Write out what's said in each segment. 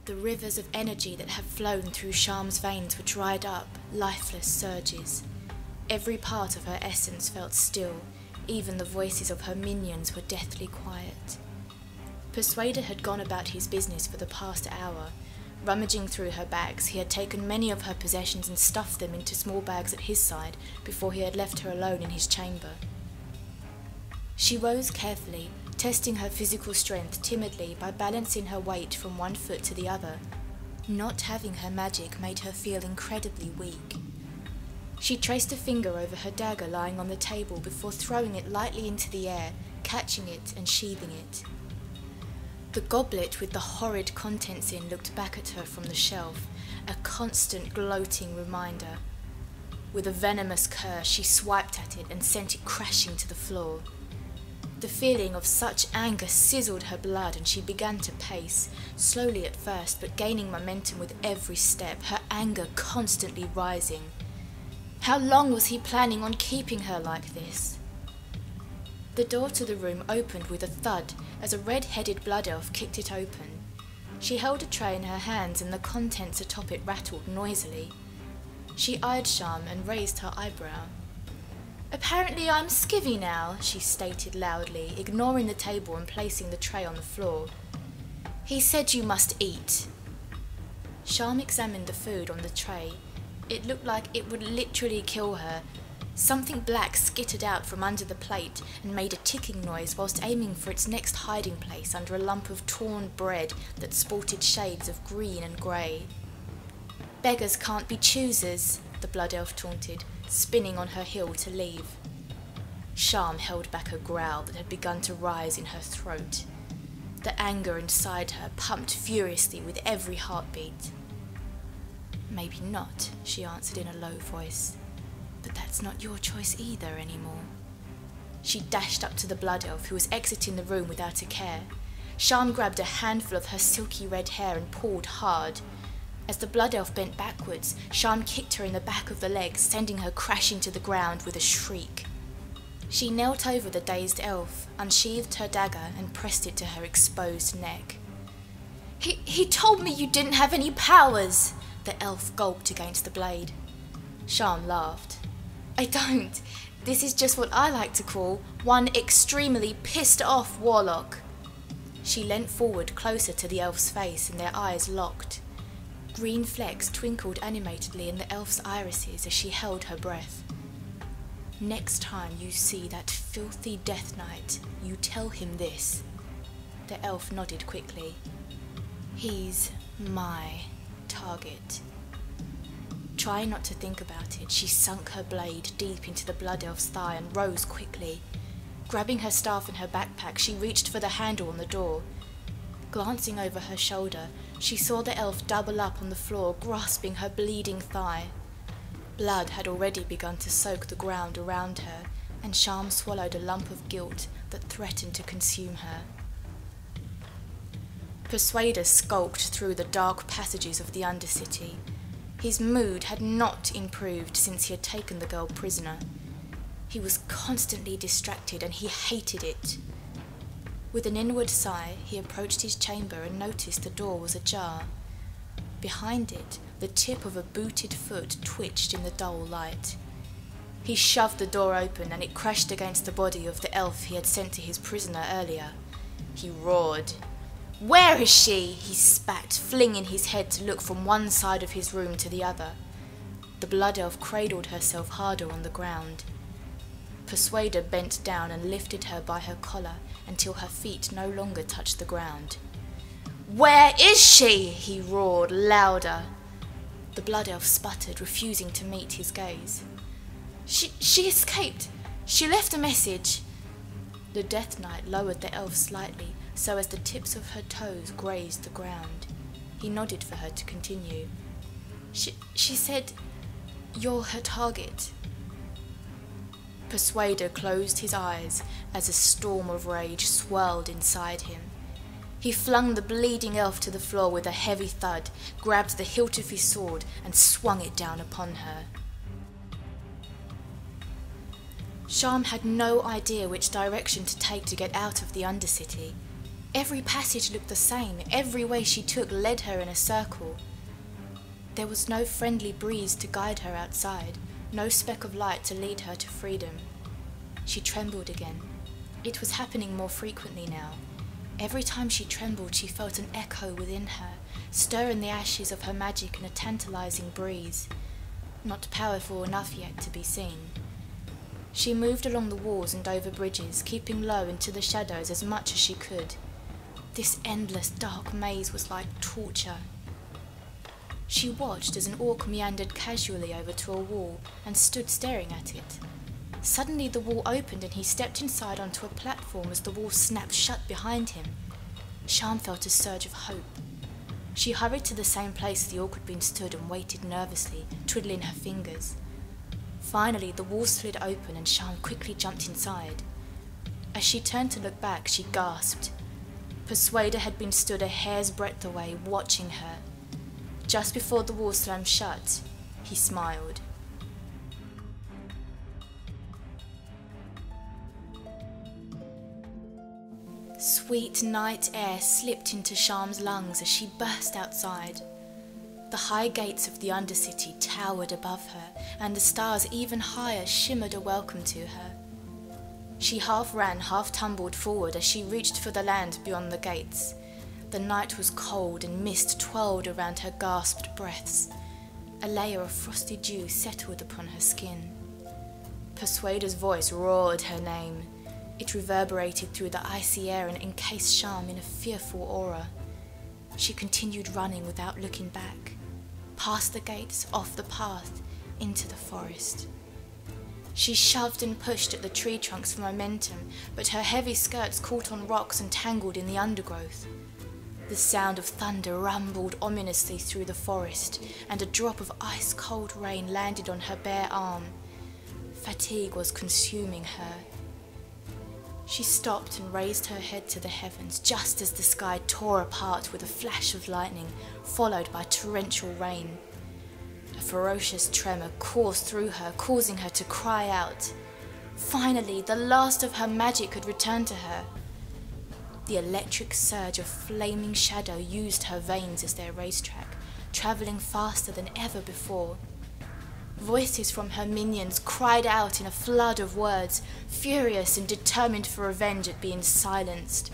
The rivers of energy that had flown through Sharm's veins were dried up, lifeless surges. Every part of her essence felt still, even the voices of her minions were deathly quiet. Persuader had gone about his business for the past hour. Rummaging through her bags, he had taken many of her possessions and stuffed them into small bags at his side before he had left her alone in his chamber. She rose carefully, testing her physical strength timidly by balancing her weight from one foot to the other. Not having her magic made her feel incredibly weak. She traced a finger over her dagger lying on the table before throwing it lightly into the air, catching it and sheathing it. The goblet with the horrid contents in looked back at her from the shelf, a constant gloating reminder. With a venomous curse, she swiped at it and sent it crashing to the floor. The feeling of such anger sizzled her blood and she began to pace, slowly at first but gaining momentum with every step, her anger constantly rising. How long was he planning on keeping her like this? The door to the room opened with a thud as a red-headed blood elf kicked it open. She held a tray in her hands and the contents atop it rattled noisily. She eyed Sharm and raised her eyebrow. "Apparently I'm skivvy now," she stated loudly, ignoring the table and placing the tray on the floor. "He said you must eat." Sharm examined the food on the tray. It looked like it would literally kill her. Something black skittered out from under the plate and made a ticking noise whilst aiming for its next hiding place under a lump of torn bread that sported shades of green and grey. "Beggars can't be choosers," the blood elf taunted, spinning on her heel to leave. Sharm held back a growl that had begun to rise in her throat. The anger inside her pumped furiously with every heartbeat. "Maybe not," she answered in a low voice. "But that's not your choice either anymore." She dashed up to the blood elf who was exiting the room without a care. Sharm grabbed a handful of her silky red hair and pulled hard. As the blood elf bent backwards, Sharm kicked her in the back of the leg, sending her crashing to the ground with a shriek. She knelt over the dazed elf, unsheathed her dagger and pressed it to her exposed neck. He told me you didn't have any powers," the elf gulped against the blade. Sharm laughed. "I don't. This is just what I like to call one extremely pissed off warlock." She leant forward closer to the elf's face and their eyes locked. Green flecks twinkled animatedly in the elf's irises as she held her breath. "Next time you see that filthy Death Knight, you tell him this." The elf nodded quickly. "He's my target." Trying not to think about it, she sunk her blade deep into the blood elf's thigh and rose quickly. Grabbing her staff in her backpack, she reached for the handle on the door. Glancing over her shoulder, she saw the elf double up on the floor, grasping her bleeding thigh. Blood had already begun to soak the ground around her, and Sharm swallowed a lump of guilt that threatened to consume her. Persuader skulked through the dark passages of the Undercity. His mood had not improved since he had taken the girl prisoner. He was constantly distracted and he hated it. With an inward sigh, he approached his chamber and noticed the door was ajar. Behind it, the tip of a booted foot twitched in the dull light. He shoved the door open and it crashed against the body of the elf he had sent to his prisoner earlier. He roared. "Where is she?" he spat, flinging his head to look from one side of his room to the other. The blood elf cradled herself harder on the ground. Persuader bent down and lifted her by her collar until her feet no longer touched the ground. "Where is she?" he roared, louder. The blood elf sputtered, refusing to meet his gaze. She escaped. She left a message." The Death Knight lowered the elf slightly, so as the tips of her toes grazed the ground. He nodded for her to continue. She said, "You're her target." Persuader closed his eyes as a storm of rage swirled inside him. He flung the bleeding elf to the floor with a heavy thud, grabbed the hilt of his sword and swung it down upon her. Sharm had no idea which direction to take to get out of the Undercity. Every passage looked the same. Every way she took led her in a circle. There was no friendly breeze to guide her outside, no speck of light to lead her to freedom. She trembled again. It was happening more frequently now. Every time she trembled, she felt an echo within her, stirring the ashes of her magic in a tantalizing breeze, not powerful enough yet to be seen. She moved along the walls and over bridges, keeping low into the shadows as much as she could. This endless dark maze was like torture. She watched as an orc meandered casually over to a wall and stood staring at it. Suddenly the wall opened and he stepped inside onto a platform as the wall snapped shut behind him. Sharm felt a surge of hope. She hurried to the same place the orc had been stood and waited nervously, twiddling her fingers. Finally the wall slid open and Sharm quickly jumped inside. As she turned to look back, she gasped. Persuader had been stood a hair's breadth away, watching her. Just before the wall slammed shut, he smiled. Sweet night air slipped into Sharm's lungs as she burst outside. The high gates of the Undercity towered above her, and the stars even higher shimmered a welcome to her. She half ran, half tumbled forward as she reached for the land beyond the gates. The night was cold and mist twirled around her gasped breaths. A layer of frosty dew settled upon her skin. Persuader's voice roared her name. It reverberated through the icy air and encased Sharm in a fearful aura. She continued running without looking back, past the gates, off the path, into the forest. She shoved and pushed at the tree trunks for momentum, but her heavy skirts caught on rocks and tangled in the undergrowth. The sound of thunder rumbled ominously through the forest, and a drop of ice-cold rain landed on her bare arm. Fatigue was consuming her. She stopped and raised her head to the heavens just as the sky tore apart with a flash of lightning, followed by torrential rain. A ferocious tremor coursed through her, causing her to cry out. Finally, the last of her magic had returned to her. The electric surge of flaming shadow used her veins as their racetrack, travelling faster than ever before. Voices from her minions cried out in a flood of words, furious and determined for revenge at being silenced.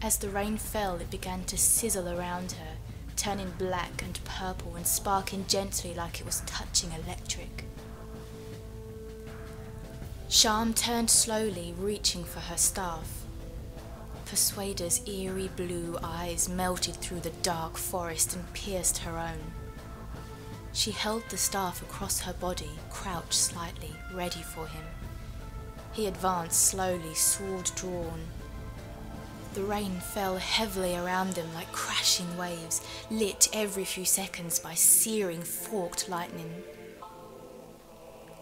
As the rain fell, it began to sizzle around her, turning black and purple and sparking gently like it was touching electric. Sharm turned slowly, reaching for her staff. Persuader's eerie blue eyes melted through the dark forest and pierced her own. She held the staff across her body, crouched slightly, ready for him. He advanced slowly, sword drawn. The rain fell heavily around them like crashing waves, lit every few seconds by searing, forked lightning.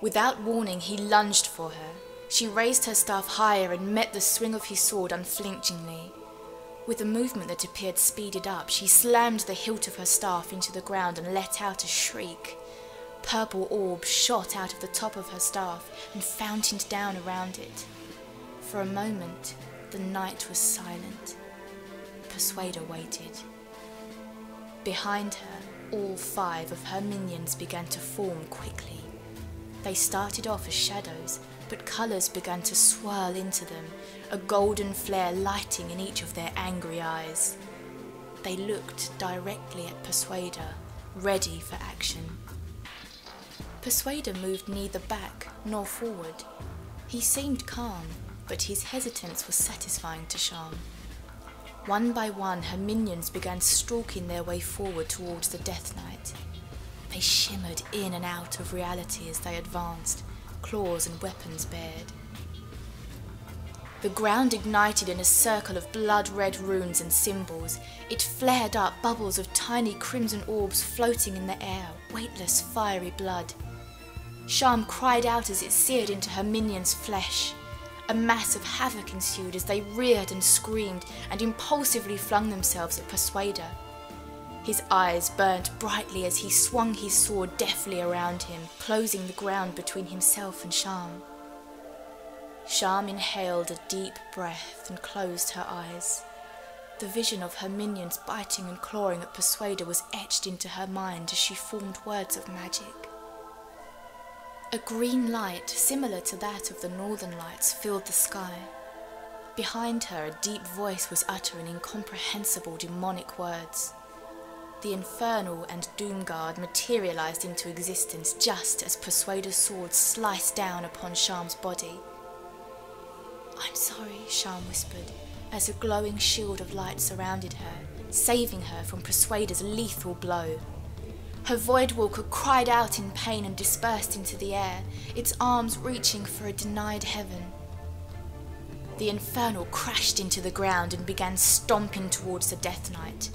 Without warning, he lunged for her. She raised her staff higher and met the swing of his sword unflinchingly. With a movement that appeared speeded up, she slammed the hilt of her staff into the ground and let out a shriek. Purple orbs shot out of the top of her staff and fountained down around it. For a moment, the night was silent. Persuader waited. Behind her, all 5 of her minions began to form quickly. They started off as shadows, but colours began to swirl into them, a golden flare lighting in each of their angry eyes. They looked directly at Persuader, ready for action. Persuader moved neither back nor forward. He seemed calm, but his hesitance was satisfying to Sharm. One by one, her minions began stalking their way forward towards the Death Knight. They shimmered in and out of reality as they advanced, claws and weapons bared. The ground ignited in a circle of blood-red runes and symbols. It flared up, bubbles of tiny crimson orbs floating in the air, weightless, fiery blood. Sharm cried out as it seared into her minions' flesh. A mass of havoc ensued as they reared and screamed and impulsively flung themselves at Persuader. His eyes burnt brightly as he swung his sword deftly around him, closing the ground between himself and Sharm. Sharm inhaled a deep breath and closed her eyes. The vision of her minions biting and clawing at Persuader was etched into her mind as she formed words of magic. A green light, similar to that of the northern lights, filled the sky. Behind her, a deep voice was uttering incomprehensible demonic words. The Infernal and Doomguard materialized into existence just as Persuader's sword sliced down upon Sharm's body. "I'm sorry," Sharm whispered, as a glowing shield of light surrounded her, saving her from Persuader's lethal blow. Her Voidwalker cried out in pain and dispersed into the air, its arms reaching for a denied heaven. The Infernal crashed into the ground and began stomping towards the Death Knight.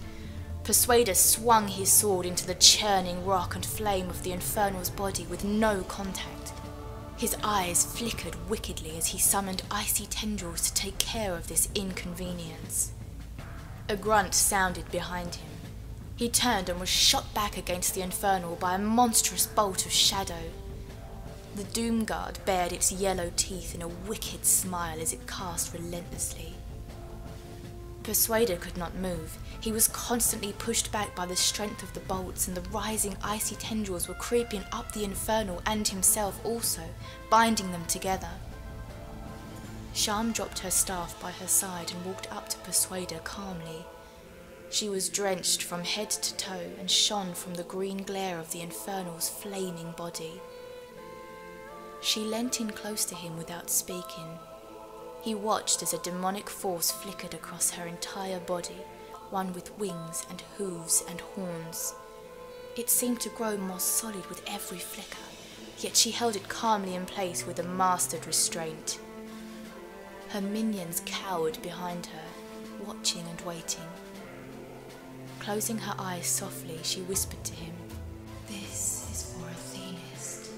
Persuader swung his sword into the churning rock and flame of the Infernal's body with no contact. His eyes flickered wickedly as he summoned icy tendrils to take care of this inconvenience. A grunt sounded behind him. He turned and was shot back against the Infernal by a monstrous bolt of shadow. The Doomguard bared its yellow teeth in a wicked smile as it cast relentlessly. Persuader could not move. He was constantly pushed back by the strength of the bolts, and the rising icy tendrils were creeping up the Infernal and himself also, binding them together. Sharm dropped her staff by her side and walked up to Persuader calmly. She was drenched from head to toe and shone from the green glare of the Infernal's flaming body. She leant in close to him without speaking. He watched as a demonic force flickered across her entire body, one with wings and hooves and horns. It seemed to grow more solid with every flicker, yet she held it calmly in place with a mastered restraint. Her minions cowered behind her, watching and waiting. Closing her eyes softly, she whispered to him, "This is for a Theanist."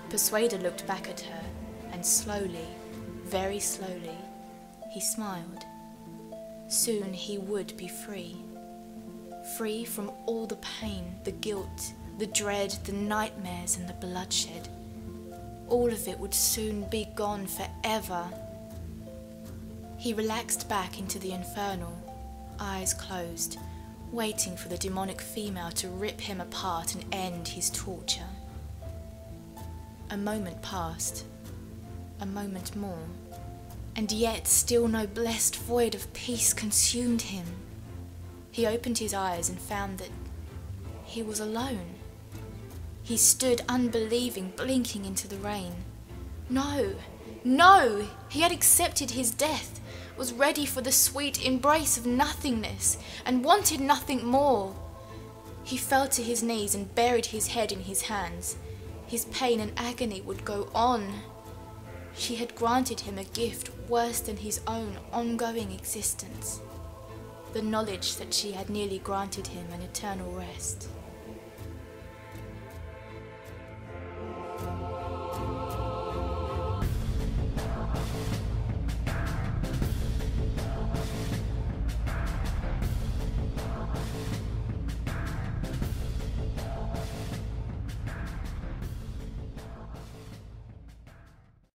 Persuader looked back at her, and slowly, very slowly, he smiled. Soon he would be free. Free from all the pain, the guilt, the dread, the nightmares and the bloodshed. All of it would soon be gone forever. He relaxed back into the Infernal, eyes closed, waiting for the demonic female to rip him apart and end his torture. A moment passed, a moment more, and yet still no blessed void of peace consumed him. He opened his eyes and found that he was alone. He stood unbelieving, blinking into the rain. No, no! He had accepted his death, was ready for the sweet embrace of nothingness, and wanted nothing more. He fell to his knees and buried his head in his hands. His pain and agony would go on. She had granted him a gift worse than his own ongoing existence. The knowledge that she had nearly granted him an eternal rest.